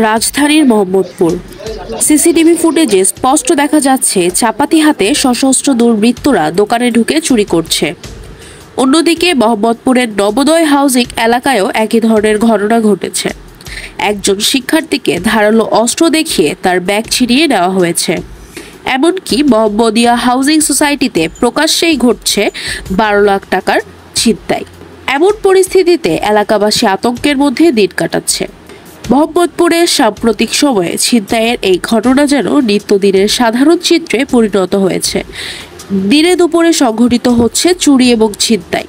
রাজধানীর মোহাম্মদপুর। সিসিটিভি ফুটেজে স্পষ্ট দেখা যাচ্ছে চাপাতি হাতে সশস্ত্র দুর্বৃত্তরা দোকানে ঢুকে চুরি করছে। অন্যদিকে মোহাম্মদপুরের নবোদয় হাউজিং এলাকায়ও একই ধরনের ঘটনা ঘটেছে। একজন শিক্ষার্থীকে ধারালো অস্ত্র দেখিয়ে তার ব্যাগ ছিনিয়ে নেওয়া হয়েছে। এমনকি মোহাম্মদিয়া হাউজিং সোসাইটিতে প্রকাশ্যেই ঘটছে 12 লাখ টাকার ছিনতাই। এমন পরিস্থিতিতে এলাকাবাসী আতঙ্কের মধ্যে দিন কাটাচ্ছে। মোহাম্মদপুরের সাম্প্রতিক সময়ে ছিনতাইয়ের এই ঘটনা যেন নিত্যদিনের সাধারণ চিত্রে পরিণত হয়েছে। দিনে দুপুরে সংঘটিত হচ্ছে চুরি এবং ছিনতাই।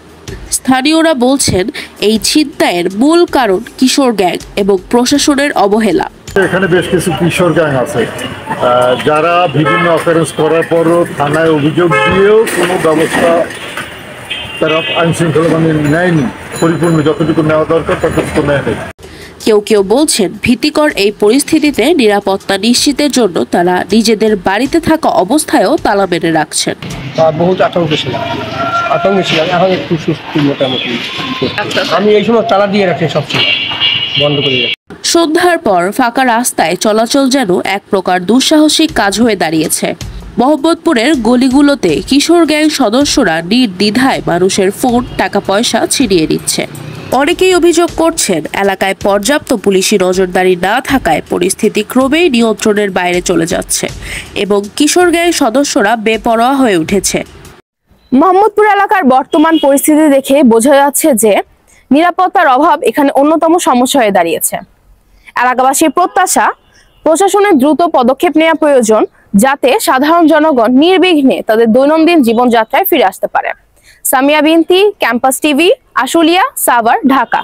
স্থানীয়রা বলছেন এই ছিনতাইয়ের মূল কারণ কিশোর গ্যাং এবং প্রশাসনের অবহেলা। এখানে বেশ কিছু কিশোর গ্যাং আছে যারা বিভিন্ন অফেন্স করার পরও থানায় অভিযোগ দিয়েও কোনো ব্যবস্থা তারা আইন শৃঙ্খলা নেয়নি, পরিপূর্ণ যতটুকু নেওয়া দরকার ততটুকু নেয়নি। কেউ কেউ বলছেন ভীতিকর এই পরিস্থিতিতে নিরাপত্তা নিশ্চিতের জন্য তারা নিজেদের বাড়িতে থাকা অবস্থায়ও তালা মেরে রাখছেন। বহুত আতঙ্কে ছিলাম এখন একটু সুস্থ মোটামুটি। আমি এই সময় তালা দিয়ে রাখি, সবসময় বন্ধ করে রাখি। সন্ধ্যার পর ফাঁকা রাস্তায় চলাচল যেন এক প্রকার দুঃসাহসিক কাজ হয়ে দাঁড়িয়েছে। মোহাম্মদপুরের গলিগুলোতে কিশোর গ্যাং সদস্যরা নির্দ্বিধায় মানুষের ফোন, টাকা পয়সা ছিনিয়ে নিচ্ছে। অনেকেই অভিযোগ করছেন এলাকায় পর্যাপ্ত পুলিশি নজরদারি না থাকায় পরিস্থিতি ক্রমেই নিয়ন্ত্রণের বাইরে চলে যাচ্ছে এবং কিশোর গ্যাং সদস্যরা বেপরোয়া হয়ে উঠেছে। মোহাম্মদপুর এলাকার বর্তমান পরিস্থিতি দেখে বোঝা যাচ্ছে যে নিরাপত্তার অভাব এখানে অন্যতম সমস্যা হয়ে দাঁড়িয়েছে। এলাকাবাসীর প্রত্যাশা, প্রশাসনের দ্রুত পদক্ষেপ নেওয়া প্রয়োজন, যাতে সাধারণ জনগণ নির্বিঘ্নে তাদের দৈনন্দিন জীবনযাত্রায় ফিরে আসতে পারে। Samia Binti, campus TV, Ashulia, Savar, Dhaka.